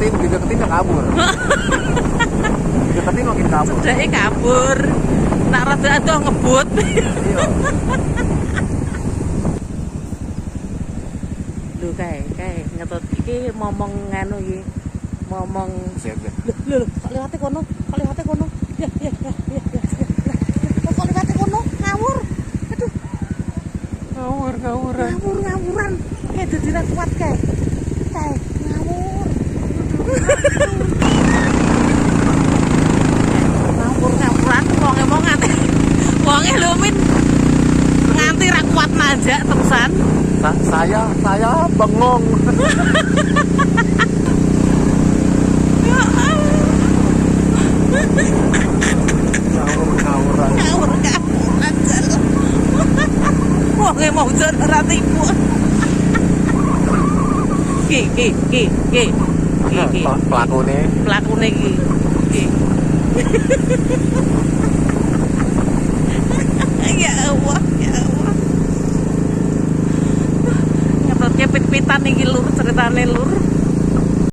dideketin ya kabur. Dideketin makin kabur. Cedeke kabur. Nak rada ado ngebut. Iya. Lho kae ngetut iki momong nganu iki. Momong Siap ya. lho kok liwate kono? Ya. Kok liwate kono? Ngawur. Aduh. Ngawuran. Kayak dadi ra kuat kae. Ngawur. Ngawuran wonge mau nganti. Wonge lho min nganti ra kuat nanjak terusan. Saya bengong. Ngawuran. Wonge mau jan ora tipu. Ki. Pelakune iki. Ya Allah. Ngetutke pit-pitan iki lur ceritane lur.